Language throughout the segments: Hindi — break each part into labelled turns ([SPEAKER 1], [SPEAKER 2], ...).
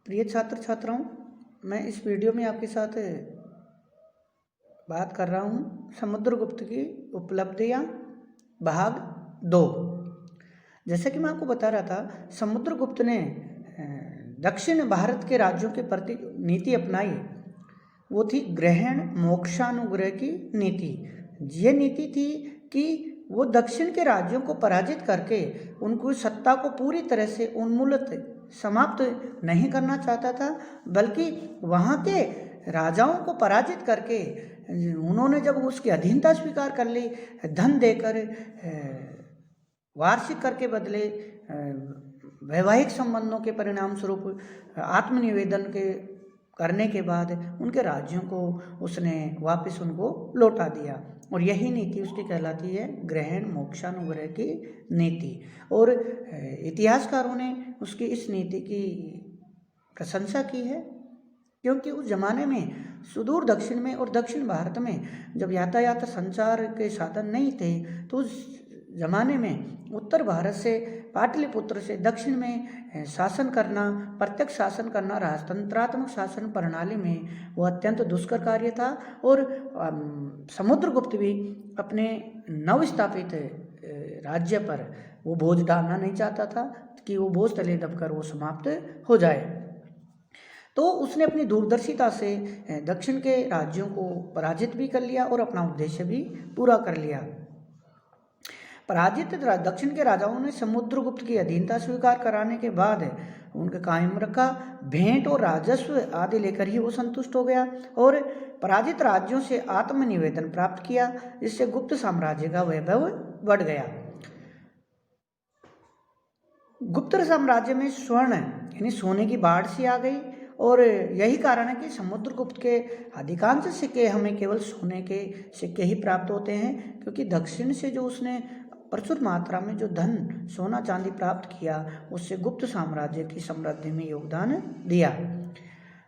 [SPEAKER 1] प्रिय छात्र छात्राओं, मैं इस वीडियो में आपके साथ बात कर रहा हूँ समुद्रगुप्त की उपलब्धियाँ भाग 2। जैसे कि मैं आपको बता रहा था, समुद्रगुप्त ने दक्षिण भारत के राज्यों के प्रति नीति अपनाई। वो थी ग्रहण मोक्षानुग्रह की नीति। ये नीति थी कि वो दक्षिण के राज्यों को पराजित करके उनको सत्ता को पूरी तरह से उन्मूलित समाप्त नहीं करना चाहता था, बल्कि वहाँ के राजाओं को पराजित करके उन्होंने जब उसकी अधीनता स्वीकार कर ली, धन देकर वार्षिक कर के बदले वैवाहिक संबंधों के परिणाम स्वरूप आत्मनिवेदन के करने के बाद उनके राज्यों को उसने वापस उनको लौटा दिया। और यही नीति उसकी कहलाती है ग्रहण मोक्षानुग्रह की नीति। और इतिहासकारों ने उसकी इस नीति की प्रशंसा की है, क्योंकि उस जमाने में सुदूर दक्षिण में और दक्षिण भारत में जब यातायात संचार के साधन नहीं थे, तो उस जमाने में उत्तर भारत से पाटलिपुत्र से दक्षिण में शासन करना, प्रत्यक्ष शासन करना राजतंत्रात्मक शासन प्रणाली में वो अत्यंत दुष्कर कार्य था। और समुद्रगुप्त भी अपने नवस्थापित राज्य पर वो बोझ डालना नहीं चाहता था कि वो बोझ तले दबकर वो समाप्त हो जाए। तो उसने अपनी दूरदर्शिता से दक्षिण के राज्यों को पराजित भी कर लिया और अपना उद्देश्य भी पूरा कर लिया। पराजित दक्षिण के राजाओं ने समुद्रगुप्त की अधीनता स्वीकार कराने के बाद उनके कायम रखा। भेंट और राजस्व आदि लेकर ही वो संतुष्ट हो गया और पराजित राज्यों से आत्मनिवेदन प्राप्त किया, जिससे गुप्त साम्राज्य का वैभव बढ़ गया। गुप्त साम्राज्य में स्वर्ण यानी सोने की बाढ़ सी आ गई, और यही कारण है कि समुद्रगुप्त के अधिकांश सिक्के हमें केवल सोने के सिक्के ही प्राप्त होते हैं, क्योंकि दक्षिण से जो उसने प्रचुर मात्रा में जो धन सोना चांदी प्राप्त किया, उससे गुप्त साम्राज्य की समृद्धि में योगदान दिया।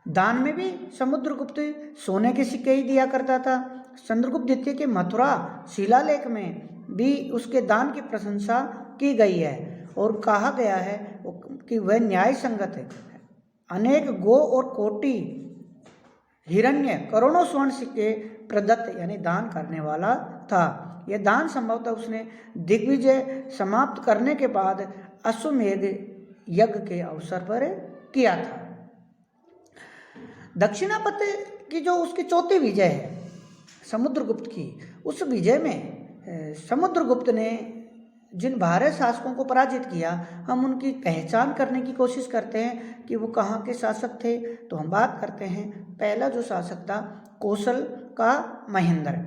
[SPEAKER 1] दान में भी समुद्रगुप्त सोने के सिक्के ही दिया करता था। चंद्रगुप्त द्वितीय के मथुरा शिलालेख में भी उसके दान की प्रशंसा की गई है और कहा गया है कि वह न्याय संगत है। अनेक गो और कोटि हिरण्य करोड़ों स्वर्ण सिक्के प्रदत्त यानी दान करने वाला था। यह दान संभवतः उसने दिग्विजय समाप्त करने के बाद अश्वमेध यज्ञ के अवसर पर किया था। दक्षिणापथ की जो उसकी चौथी विजय है समुद्रगुप्त की, उस विजय में समुद्रगुप्त ने जिन भारत शासकों को पराजित किया, हम उनकी पहचान करने की कोशिश करते हैं कि वो कहाँ के शासक थे। तो हम बात करते हैं, पहला जो शासक था कौशल का महेंद्र।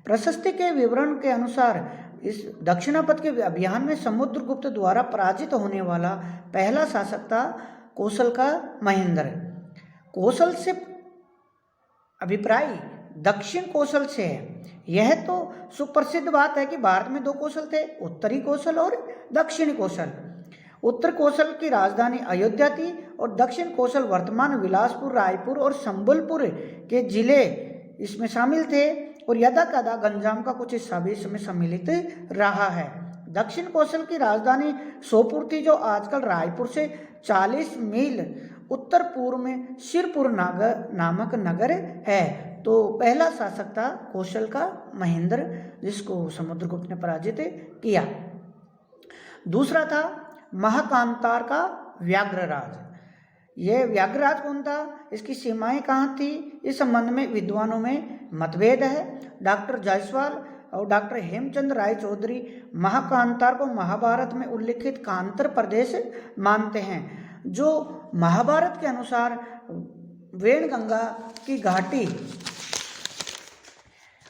[SPEAKER 1] प्रशस्ति के विवरण के अनुसार इस दक्षिणापथ के अभियान में समुद्रगुप्त द्वारा पराजित होने वाला पहला शासक था कौशल का महेंद्र। कौशल से अभिप्राय दक्षिण कौशल से है। यह तो सुप्रसिद्ध बात है कि भारत में दो कौशल थे, उत्तरी कौशल और दक्षिणी कौशल। उत्तर कौशल की राजधानी अयोध्या थी और दक्षिण कौशल वर्तमान बिलासपुर, रायपुर और संबलपुर के जिले इसमें शामिल थे, और यदा कदा गंजाम का कुछ हिस्सा भी इसमें सम्मिलित रहा है। दक्षिण कौशल की राजधानी सोपुर थी, जो आजकल रायपुर से 40 मील उत्तर पूर्व में शिरपुर नामक नगर है। तो पहला शासक था कौशल का महेंद्र, जिसको समुद्रगुप्त ने पराजित किया। दूसरा था महाकांतार का व्याघ्रराज। यह व्याघ्रराज कौन था, इसकी सीमाएं कहाँ थी, इस संबंध में विद्वानों में मतभेद है। डॉक्टर जायसवाल और डॉक्टर हेमचंद राय चौधरी महाकांतार को महाभारत में उल्लिखित कांतर प्रदेश मानते हैं, जो महाभारत के अनुसार वेणगंगा की घाटी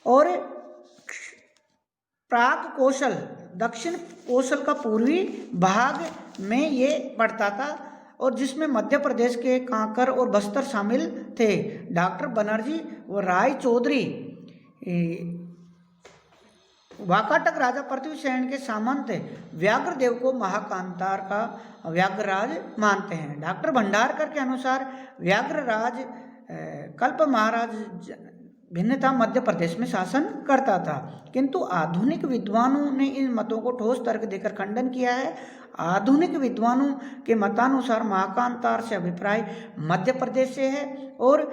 [SPEAKER 1] और प्राग कौशल दक्षिण कौशल का पूर्वी भाग में ये पड़ता था, और जिसमें मध्य प्रदेश के कांकर और बस्तर शामिल थे। डॉक्टर बनर्जी व राय चौधरी वाकाटक राजा पृथ्वीसेन के सामंत व्याघ्रदेव को महाकांतार का व्याघ्रराज मानते हैं। डॉक्टर भंडारकर के अनुसार व्याघ्रराज कल्प महाराज भिन्नता मध्य प्रदेश में शासन करता था, किंतु आधुनिक विद्वानों ने इन मतों को ठोस तर्क देकर खंडन किया है। आधुनिक विद्वानों के मतानुसार महाकांतार से अभिप्राय मध्य प्रदेश से है और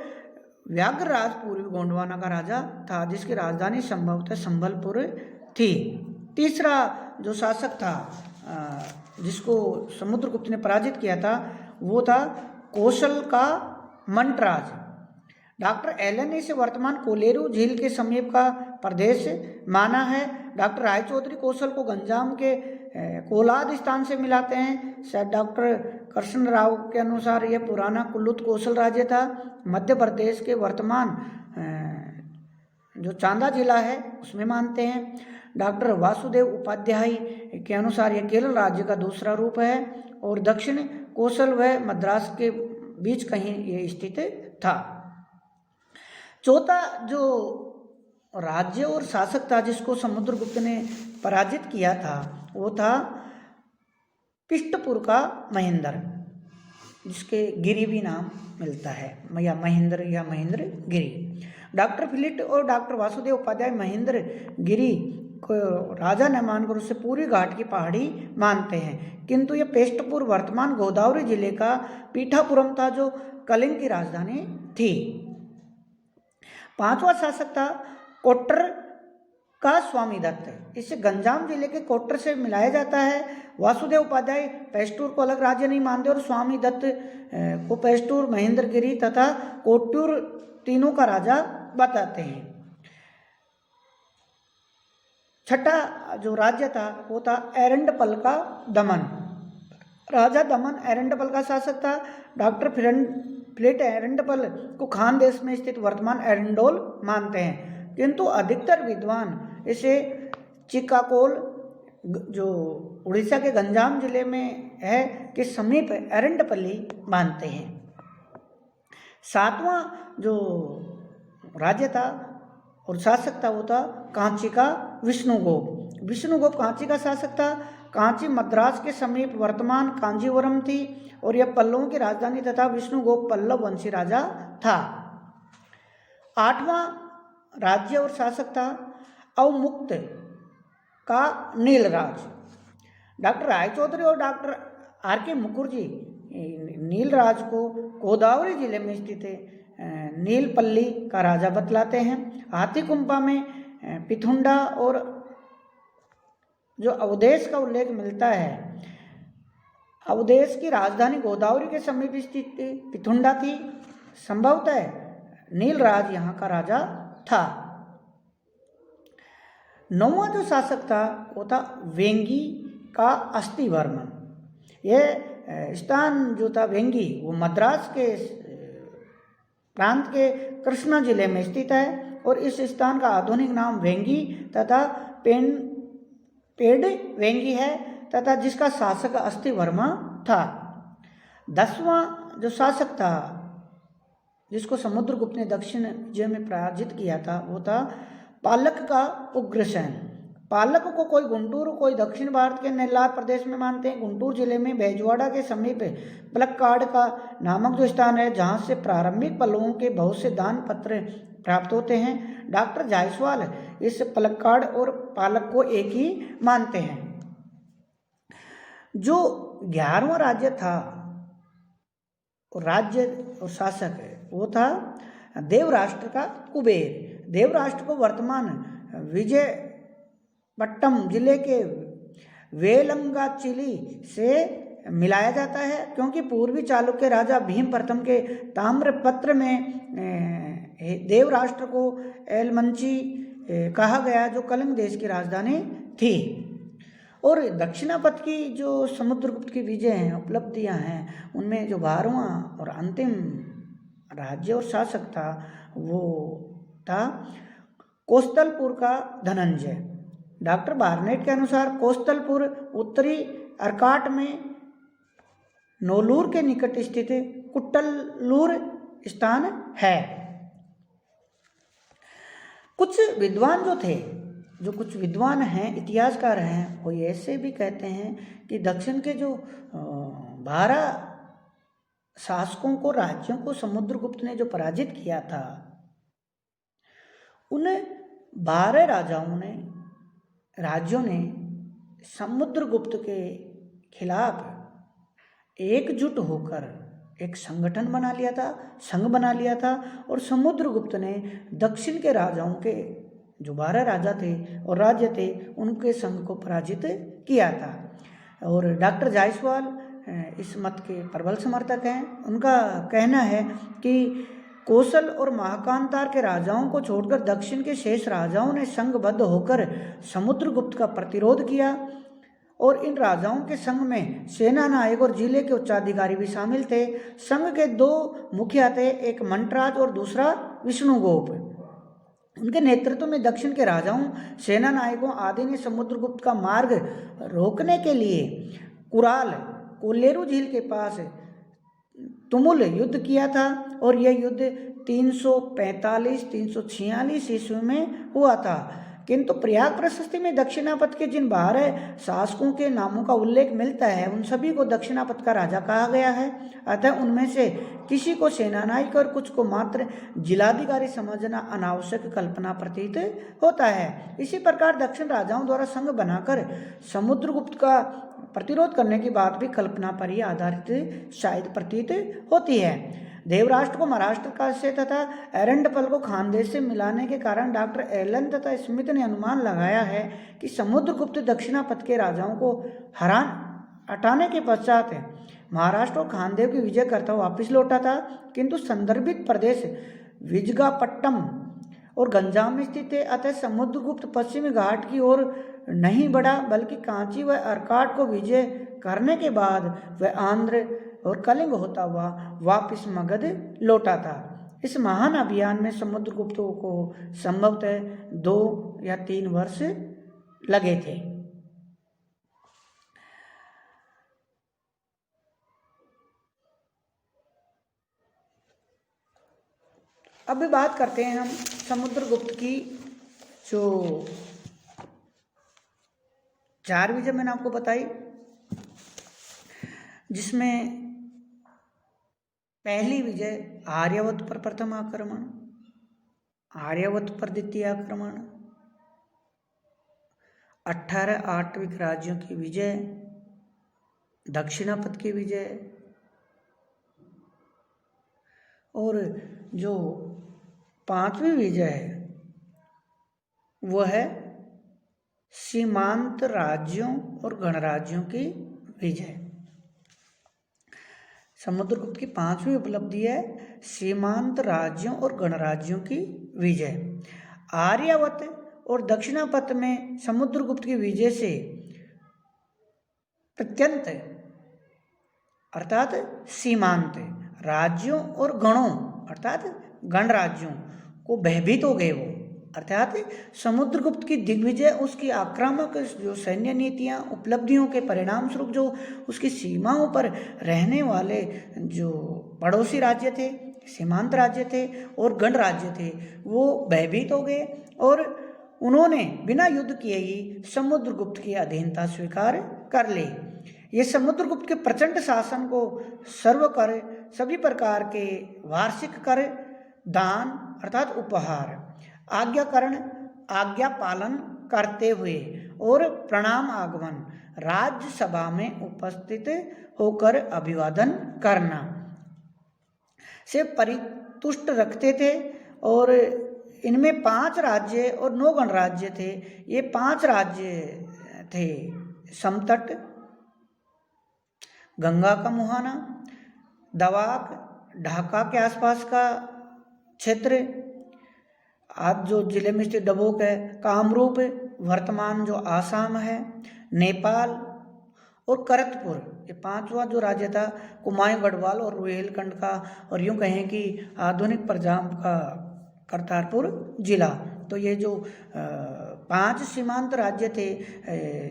[SPEAKER 1] व्याघ्रराज पूर्वी गोंडवाना का राजा था, जिसकी राजधानी संभवतः संबलपुर थी। तीसरा जो शासक था जिसको समुद्रगुप्त ने पराजित किया था वो था कौशल का मंटराज। डॉक्टर एलन ने इसे वर्तमान कोलेरू झील के समीप का प्रदेश माना है। डॉक्टर रायचौधरी कौशल को गंजाम के कोलाद स्थान से मिलाते हैं। शायद डॉक्टर कृष्ण राव के अनुसार यह पुराना कुल्लुत कौशल राज्य था। मध्य प्रदेश के वर्तमान जो चांदा जिला है उसमें मानते हैं। डॉक्टर वासुदेव उपाध्याय के अनुसार यह केरल राज्य का दूसरा रूप है और दक्षिण कौशल व मद्रास के बीच कहीं ये स्थित था। चौथा जो राज्य और शासक था जिसको समुद्रगुप्त ने पराजित किया था वो था पिष्टपुर का महेंद्र, जिसके गिरी भी नाम मिलता है या महेंद्र गिरी। डॉक्टर फिलिट और डॉक्टर वासुदेव उपाध्याय महेंद्र गिरी को राजा न मानकर उससे पूरी घाट की पहाड़ी मानते हैं, किंतु यह पेष्टपुर वर्तमान गोदावरी जिले का पीठापुरम था जो कलिंग की राजधानी थी। पांचवा शासक था कोट्टर का स्वामी दत्त। इसे गंजाम जिले के कोट्टर से मिलाया जाता है। वासुदेव उपाध्याय पेष्टूर को अलग राज्य नहीं मानते और स्वामी दत्त को पेष्टूर, महेंद्रगिरी तथा कोट्टूर तीनों का राजा बताते हैं। छठा जो राज्य था वो था एरंडपल का दमन। राजा दमन एरंडपल का शासक था। डॉक्टर फिलिट एरंडपल को खान देश में स्थित वर्तमान एरंडोल मानते हैं, किंतु अधिकतर विद्वान इसे चिक्काकोल जो उड़ीसा के गंजाम जिले में है के समीप एरंडपल्ली मानते हैं। सातवां जो राज्य था और शासक था वो था कांची का विष्णुगोप। विष्णुगोप कांची का शासक था। कांची मद्रास के समीप वर्तमान कांजीवरम थी और यह पल्लवों की राजधानी तथा विष्णुगोप पल्लव वंशी राजा था। आठवां राज्य और शासक था अवमुक्त का नीलराज। डॉक्टर रायचौधरी और डॉक्टर R.K. मुखर्जी नीलराज को गोदावरी जिले में स्थित नीलपल्ली का राजा बतलाते हैं। हाथीकुंपा में पिथुंडा और जो अवधेश का उल्लेख मिलता है। अवधेश की राजधानी गोदावरी के समीप स्थित पिथुंडा थी। संभवतः नीलराज यहाँ का राजा था। नौवां जो शासक था वो था वेंगी का अस्थिवर्मन। यह स्थान जो था वेंगी वो मद्रास के प्रांत के कृष्णा जिले में स्थित है और इस स्थान का आधुनिक नाम वेंगी तथा पेड़ वेंगी है तथा जिसका शासक अस्थिवर्मा था। 10वां जो शासक था जिसको समुद्रगुप्त ने दक्षिण विजय में पराजित किया था वो था पालक का उग्रसेन। पालक को कोई गुंटूर कोई दक्षिण भारत के नेल्लार प्रदेश में मानते हैं। गुंटूर जिले में बेजवाड़ा के समीप पलक्काड़ का नामक जो स्थान है जहाँ से प्रारंभिक पल्लवों के बहुत से दान पत्र प्राप्त होते हैं। डॉक्टर जायसवाल इस पलक्काड़ और पालक को एक ही मानते हैं। जो 11वां राज्य था राज्य और शासक वो था देवराष्ट्र का कुबेर। देवराष्ट्र को वर्तमान विजयपट्टम जिले के वेलंगाचिली से मिलाया जाता है, क्योंकि पूर्वी चालुक्य राजा भीम प्रथम के ताम्रपत्र में देवराष्ट्र को एलमंची कहा गया जो कलिंग देश की राजधानी थी। और दक्षिणापथ की जो समुद्रगुप्त की विजय हैं उपलब्धियां हैं उनमें जो 12वां और अंतिम राज्य और शासक था वो था कोस्तलपुर का धनंजय। डॉक्टर बार्नेट के अनुसार कोस्तलपुर उत्तरी अर्काट में नोलूर के निकट स्थित कुट्टलूर स्थान है। कुछ विद्वान जो थे जो कुछ विद्वान हैं इतिहासकार हैं वो ऐसे भी कहते हैं कि दक्षिण के जो 12 शासकों को राज्यों को समुद्रगुप्त ने जो पराजित किया था उन 12 राज्यों ने समुद्रगुप्त के खिलाफ एकजुट होकर एक संगठन बना लिया था, संघ बना लिया था, और समुद्रगुप्त ने दक्षिण के राजाओं के जो 12 राजा थे और राज्य थे उनके संघ को पराजित किया था। और डॉक्टर जायसवाल इस मत के प्रबल समर्थक हैं। उनका कहना है कि कौशल और महाकांतार के राजाओं को छोड़कर दक्षिण के शेष राजाओं ने संघबद्ध होकर समुद्रगुप्त का प्रतिरोध किया, और इन राजाओं के संघ में सेना नायक और जिले के उच्चाधिकारी भी शामिल थे। संघ के 2 मुखिया थे, एक मंटराज और दूसरा विष्णुगोप। उनके नेतृत्व में दक्षिण के राजाओं, सेना नायकों आदि ने समुद्रगुप्त का मार्ग रोकने के लिए कुराल कोल्लेरू झील के पास तुमुल युद्ध किया था, और यह युद्ध 345-346 ईस्वी में हुआ था। किंतु प्रयाग प्रशस्ति में दक्षिणापथ के जिन 12 शासकों के नामों का उल्लेख मिलता है उन सभी को दक्षिणापथ का राजा कहा गया है। अतः उनमें से किसी को सेनानायक और कुछ को मात्र जिलाधिकारी समझना अनावश्यक कल्पना प्रतीत होता है। इसी प्रकार दक्षिण राजाओं द्वारा संघ बनाकर समुद्रगुप्त का प्रतिरोध करने की बात भी कल्पना पर ही आधारित शायद प्रतीत होती है। देवराष्ट्र को महाराष्ट्र का से तथा एरंडपल को खानदेश से मिलाने के कारण डॉक्टर एलन तथा स्मिथ ने अनुमान लगाया है कि समुद्रगुप्त दक्षिणापथ के राजाओं को हटाने के पश्चात महाराष्ट्र और खानदेव की विजय करता वापस लौटा था, किंतु संदर्भित प्रदेश विजगापट्टम और गंजाम में स्थित थे। अतः समुद्रगुप्त पश्चिमी घाट की ओर नहीं बढ़ा, बल्कि कांची व अर्काट को विजय करने के बाद वह आंध्र और कलिंग होता हुआ वापस मगध लौटा था। इस महान अभियान में समुद्रगुप्त को संभवतः 2 या 3 वर्ष लगे थे। अब बात करते हैं हम समुद्रगुप्त की जो 4 विजय मैंने आपको बताई, जिसमें पहली विजय आर्यावत पर प्रथम आक्रमण, आर्यावत पर द्वितीय आक्रमण, 18 आट्विक राज्यों की विजय, दक्षिणापथ की विजय, और जो 5वीं विजय है वह है सीमांत राज्यों और गणराज्यों की विजय। समुद्रगुप्त की 5वीं उपलब्धि है सीमांत राज्यों और गणराज्यों की विजय। आर्यावत और दक्षिणापथ में समुद्रगुप्त की विजय से प्रत्यंत अर्थात सीमांत राज्यों और गणों अर्थात गणराज्यों को भयभीत हो गए वो, अर्थात समुद्रगुप्त की दिग्विजय उसकी आक्रामक जो सैन्य नीतियां उपलब्धियों के परिणाम स्वरूप जो उसकी सीमाओं पर रहने वाले जो पड़ोसी राज्य थे, सीमांत राज्य थे और गणराज्य थे, वो भयभीत हो गए और उन्होंने बिना युद्ध किए ही समुद्रगुप्त की अधीनता स्वीकार कर ली। ये समुद्रगुप्त के प्रचंड शासन को सर्व कर, सभी प्रकार के वार्षिक कर, दान अर्थात उपहार, आज्ञाकरण आज्ञा पालन करते हुए और प्रणाम आगमन, राज्यसभा में उपस्थित होकर अभिवादन करना से परितुष्ट रखते थे। और इनमें 5 राज्य और 9 गणराज्य थे। ये 5 राज्य थे समतट, गंगा का मुहाना, दवाक, ढाका के आसपास का क्षेत्र, आज जो जिले में स्थित डबोक है, कामरूप वर्तमान जो आसाम है, नेपाल और करतपुर, ये 5वां जो राज्य था कुमाऊं गढ़वाल और रुहेलखंड का, और यूँ कहें कि आधुनिक पंजाब का करतारपुर जिला। तो ये जो 5 सीमांत राज्य थे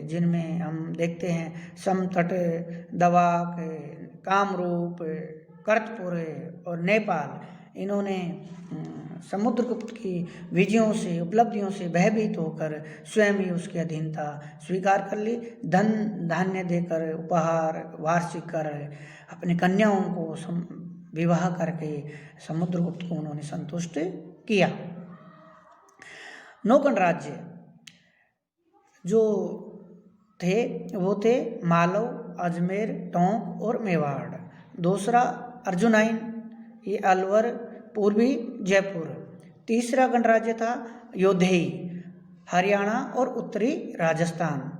[SPEAKER 1] जिनमें हम देखते हैं समतट, दवाक, कामरूप, करतपुर और नेपाल, इन्होंने समुद्रगुप्त की विजयों से उपलब्धियों से भयभीत होकर स्वयं ही उसकी अधीनता स्वीकार कर ली। धन धान्य देकर, उपहार, वार्षिक कर, अपनी कन्याओं को विवाह करके समुद्रगुप्त को उन्होंने संतुष्ट किया। 9 गणराज्य जो थे वो थे मालव, अजमेर, टोंक और मेवाड़। दूसरा अर्जुनाइन, ये अलवर, पूर्वी जयपुर। तीसरा गणराज्य था योधेई, हरियाणा और उत्तरी राजस्थान।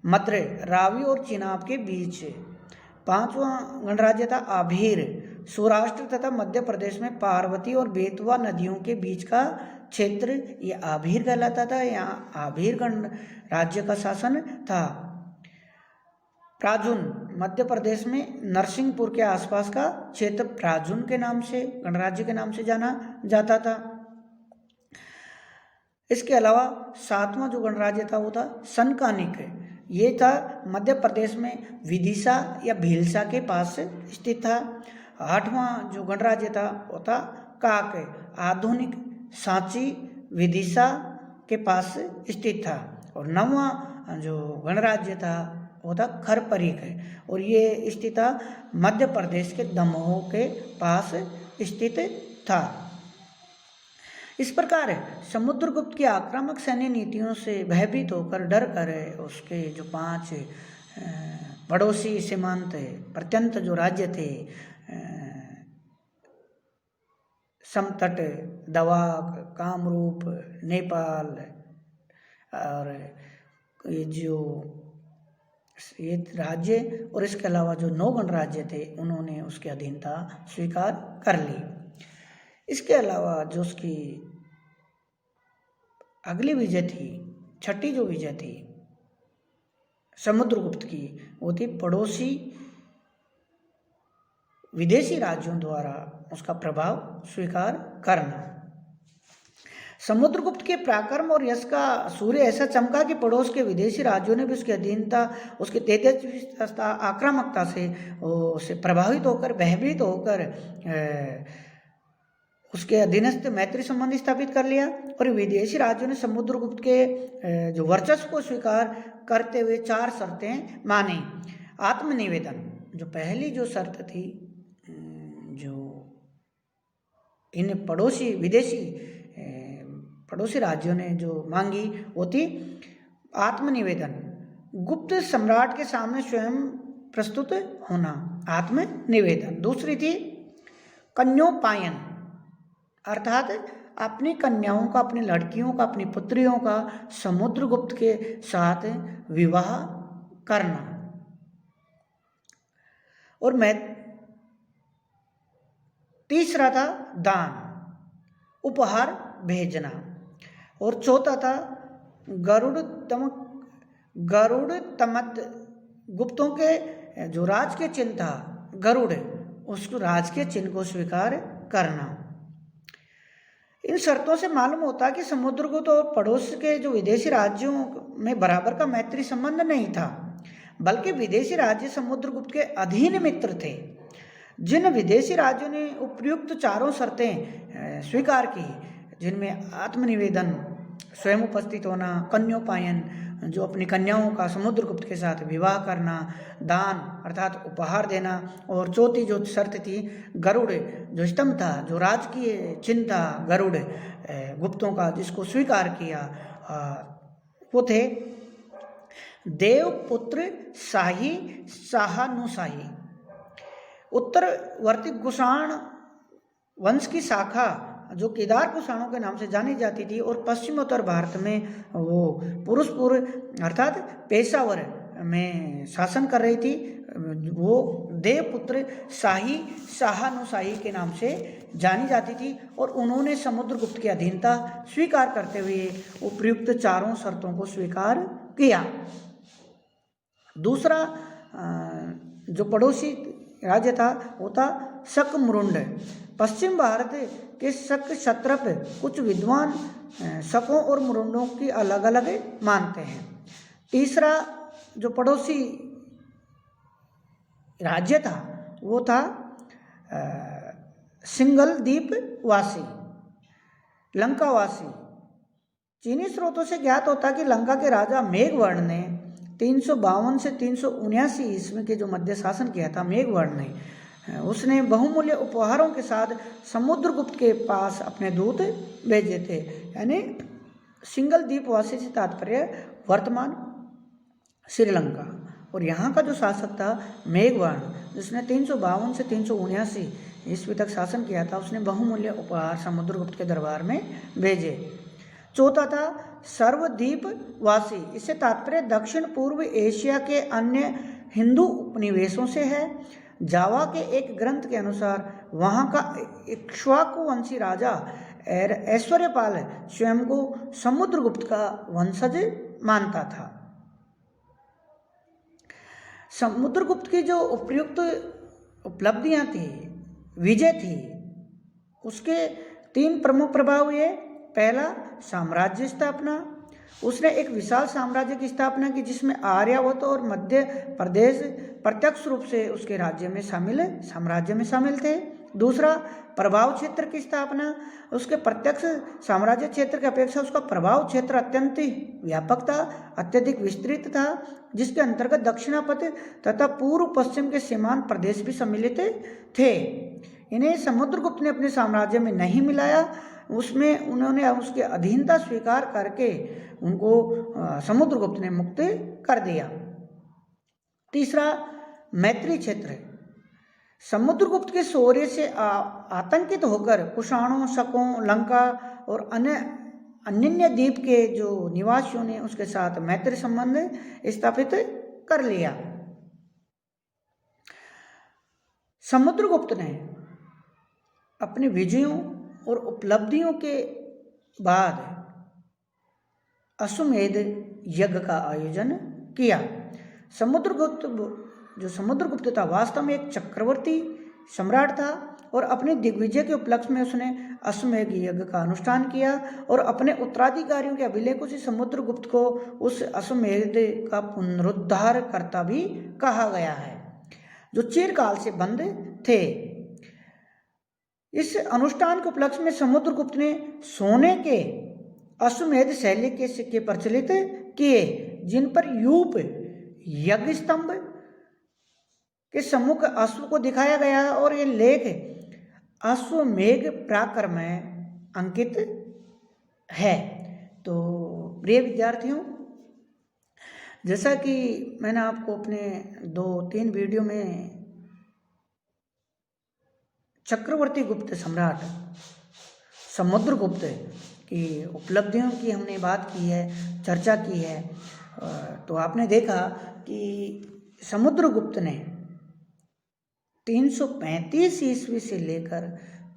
[SPEAKER 1] मद्र, रावी और चिनाब के बीच। पांचवा गणराज्य था आभीर, सौराष्ट्र तथा मध्य प्रदेश में पार्वती और बेतवा नदियों के बीच का क्षेत्र, ये आभीर कहलाता था। यहाँ आभीर गणराज्य का शासन था। प्राजुन, मध्य प्रदेश में नरसिंहपुर के आसपास का क्षेत्र प्राजुन के नाम से, गणराज्य के नाम से जाना जाता था। इसके अलावा सातवां जो गणराज्य था वो था सनकानिक, ये था मध्य प्रदेश में विदिशा या भीलसा के पास स्थित था। आठवां जो गणराज्य था वो था काक, आधुनिक सांची विदिशा के पास स्थित था। और नौवां जो गणराज्य था वो था खरपरीक, और ये स्थित था मध्य प्रदेश के दमोह के पास स्थित था। इस प्रकार समुद्रगुप्त की आक्रामक सैन्य नीतियों से भयभीत होकर डर कर उसके जो 5 पड़ोसी सीमांत प्रत्यंत जो राज्य थे, समतट, दवाक, कामरूप, नेपाल और ये राज्य और इसके अलावा जो 9 गणराज्य थे उन्होंने उसकी अधीनता स्वीकार कर ली। इसके अलावा जो उसकी अगली विजय थी, छठी जो विजय थी समुद्रगुप्त की, वो थी पड़ोसी विदेशी राज्यों द्वारा उसका प्रभाव स्वीकार करना। समुद्रगुप्त के पराक्रम और यश का सूर्य ऐसा चमका कि पड़ोस के विदेशी राज्यों ने भी उसकी अधीनता, उसकी तेजस्वी आक्रामकता से प्रभावित होकर, भयभीत होकर उसके अधीनस्थ मैत्री संबंध स्थापित कर लिया। और विदेशी राज्यों ने समुद्रगुप्त के जो वर्चस्व को स्वीकार करते हुए 4 शर्तें मानी। आत्मनिवेदन, जो पहली जो शर्त थी जो इन पड़ोसी राज्यों ने जो मांगी वो थी आत्मनिवेदन, गुप्त सम्राट के सामने स्वयं प्रस्तुत होना, आत्मनिवेदन। दूसरी थी कन्योपायन, अर्थात अपनी कन्याओं का, अपनी लड़कियों का, अपनी पुत्रियों का समुद्रगुप्त के साथ विवाह करना। और तीसरा था दान, उपहार भेजना। और चौथा था गरुड़ तमत, गुप्तों के जो राज के चिन्ह था गरुड़, उस राज के चिन्ह को स्वीकार करना। इन शर्तों से मालूम होता कि समुद्रगुप्त और पड़ोस के जो विदेशी राज्यों में बराबर का मैत्री संबंध नहीं था, बल्कि विदेशी राज्य समुद्रगुप्त के अधीन मित्र थे। जिन विदेशी राज्यों ने उपयुक्त 4 शर्तें स्वीकार की, जिनमें आत्मनिवेदन, स्वयं उपस्थित होना, कन्योपायन, जो अपनी कन्याओं का समुद्रगुप्त के साथ विवाह करना, दान अर्थात उपहार देना, और चौथी जो शर्त थी गरुड़, जो स्तंभ था, जो राजकीय चिन्ह था गरुड़ गुप्तों का, जिसको स्वीकार किया, वो थे देवपुत्र शाही, शाहानुशाही। उत्तरवर्ती कुषाण वंश की शाखा जो केदार कुषाणों के नाम से जानी जाती थी, और पश्चिमोत्तर भारत में वो पुरुषपुर अर्थात पेशावर में शासन कर रही थी। वो देवपुत्र शाही, शाहानुशाही के नाम से जानी जाती थी, और उन्होंने समुद्रगुप्त की अधीनता स्वीकार करते हुए उपयुक्त 4 शर्तों को स्वीकार किया। दूसरा जो पड़ोसी राज्य था वो था शकमुरुंड। पश्चिम भारत के शक क्षत्रप कुछ विद्वान शकों और मुरुंडों की अलग अलग मानते हैं। तीसरा जो पड़ोसी राज्य था वो था सिंगल द्वीप वासी, लंकावासी। चीनी स्रोतों से ज्ञात होता कि लंका के राजा मेघवर्ण ने 352 से 379 ईस्वी के जो मध्य शासन किया था मेघवर्ण ने, उसने बहुमूल्य उपहारों के साथ समुद्रगुप्त के पास अपने दूत भेजे थे। यानी सिंगल द्वीपवासी से तात्पर्य वर्तमान श्रीलंका। और यहाँ का जो शासक था मेघवर्ण, जिसने 352 से 379 ईस्वी तक शासन किया था, उसने बहुमूल्य उपहार समुद्रगुप्त के दरबार में भेजे। चौथा था सर्वद्वीपवासी, इससे तात्पर्य दक्षिण पूर्व एशिया के अन्य हिंदू उपनिवेशों से है। जावा के एक ग्रंथ के अनुसार वहाँ का इक्ष्वाकु वंशी राजा ऐश्वर्यपाल स्वयं को समुद्रगुप्त का वंशज मानता था। समुद्रगुप्त की जो उपयुक्त उपलब्धियां थी, विजय थी, उसके 3 प्रमुख प्रभाव ये। पहला, साम्राज्य स्थापना। उसने एक विशाल साम्राज्य की स्थापना की जिसमें आर्यावर्त और मध्य प्रदेश प्रत्यक्ष रूप से उसके साम्राज्य में शामिल थे। दूसरा, प्रभाव क्षेत्र की स्थापना। उसके प्रत्यक्ष साम्राज्य क्षेत्र की अपेक्षा उसका प्रभाव क्षेत्र अत्यंत व्यापक था, अत्यधिक विस्तृत था, जिसके अंतर्गत दक्षिणापथ तथा पूर्व पश्चिम के सीमांत प्रदेश भी सम्मिलित थे। इन्हें समुद्रगुप्त ने अपने साम्राज्य में नहीं मिलाया, उसमें उन्होंने उसकी अधीनता स्वीकार करके उनको समुद्रगुप्त ने मुक्त कर दिया। तीसरा, मैत्री क्षेत्र। समुद्रगुप्त के शौर्य से आतंकित होकर कुषाणों, शकों, लंका और अन्य द्वीप के जो निवासियों ने उसके साथ मैत्री संबंध स्थापित कर लिया। समुद्रगुप्त ने अपने विजयों और उपलब्धियों के बाद अश्वमेध यज्ञ का आयोजन किया। समुद्रगुप्त था वास्तव में एक चक्रवर्ती सम्राट था और अपने दिग्विजय के उपलक्ष्य में उसने अश्वमेध यज्ञ का अनुष्ठान किया और अपने उत्तराधिकारियों के अभिलेखों से समुद्रगुप्त को उस अश्वमेध का पुनरुद्धार करता भी कहा गया है, जो चिरकाल से बंद थे। इस अनुष्ठान के उपलक्ष्य में समुद्रगुप्त ने सोने के अश्वमेध शैली के सिक्के प्रचलित किए, जिन पर यूप यज्ञ स्तंभ के सम्मुख अश्व को दिखाया गया है और ये लेख अश्वमेध प्राकर में अंकित है। तो प्रिय विद्यार्थियों, जैसा कि मैंने आपको अपने 2-3 वीडियो में चक्रवर्ती गुप्त सम्राट समुद्रगुप्त की उपलब्धियों की हमने बात की है, चर्चा की है, तो आपने देखा कि समुद्रगुप्त ने 335 ईस्वी से लेकर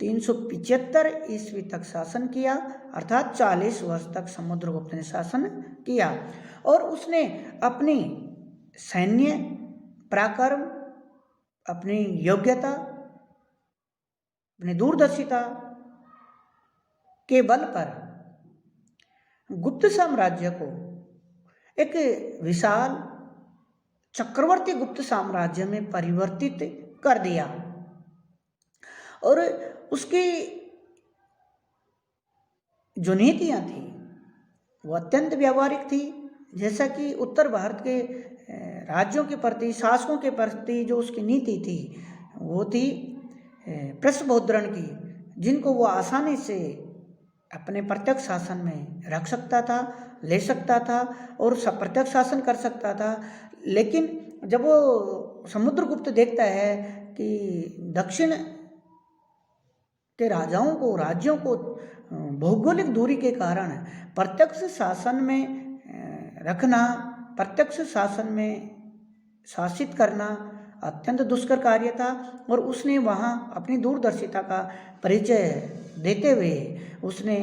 [SPEAKER 1] 375 ईस्वी तक शासन किया, अर्थात 40 वर्ष तक समुद्रगुप्त ने शासन किया और उसने अपनी सैन्य पराक्रम, अपनी योग्यता, अपनी दूरदर्शिता के बल पर गुप्त साम्राज्य को एक विशाल चक्रवर्ती गुप्त साम्राज्य में परिवर्तित कर दिया और उसकी जो नीतियाँ थी वो अत्यंत व्यावहारिक थी। जैसा कि उत्तर भारत के राज्यों के प्रति, शासकों के प्रति जो उसकी नीति थी वो थी प्रश्नबोधरण की, जिनको वो आसानी से अपने प्रत्यक्ष शासन में रख सकता था, ले सकता था और प्रत्यक्ष शासन कर सकता था। लेकिन जब वो समुद्रगुप्त देखता है कि दक्षिण के राज्यों को भौगोलिक दूरी के कारण प्रत्यक्ष शासन में रखना, प्रत्यक्ष शासन में शासित करना अत्यंत दुष्कर कार्य था और उसने वहाँ अपनी दूरदर्शिता का परिचय देते हुए उसने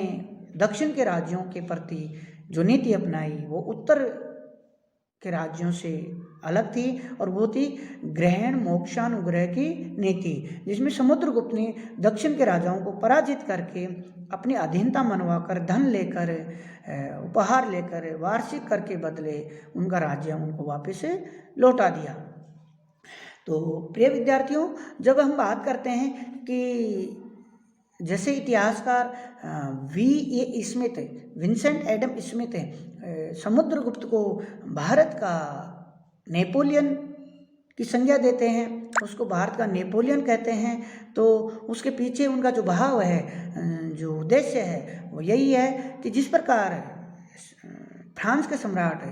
[SPEAKER 1] दक्षिण के राज्यों के प्रति जो नीति अपनाई वो उत्तर के राज्यों से अलग थी और वो थी ग्रहण मोक्षानुग्रह की नीति, जिसमें समुद्रगुप्त ने दक्षिण के राजाओं को पराजित करके अपनी अधीनता मनवाकर, धन लेकर, उपहार लेकर, वार्षिक कर के बदले उनका राज्य उनको वापस लौटा दिया। तो प्रिय विद्यार्थियों, जब हम बात करते हैं कि जैसे इतिहासकार विंसेंट एडम स्मिथ समुद्रगुप्त को भारत का नेपोलियन की संज्ञा देते हैं, उसको भारत का नेपोलियन कहते हैं, तो उसके पीछे उनका जो भाव है, जो उद्देश्य है वो यही है कि जिस प्रकार फ्रांस के सम्राट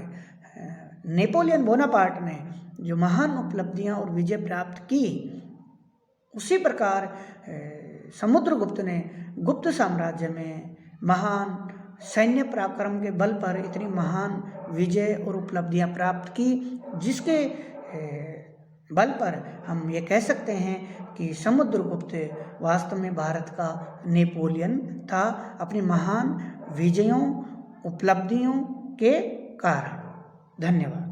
[SPEAKER 1] नेपोलियन बोनापार्ट ने जो महान उपलब्धियां और विजय प्राप्त की, उसी प्रकार समुद्रगुप्त ने गुप्त साम्राज्य में महान सैन्य पराक्रम के बल पर इतनी महान विजय और उपलब्धियां प्राप्त की, जिसके बल पर हम ये कह सकते हैं कि समुद्रगुप्त वास्तव में भारत का नेपोलियन था, अपनी महान विजयों उपलब्धियों के कारण। धन्यवाद।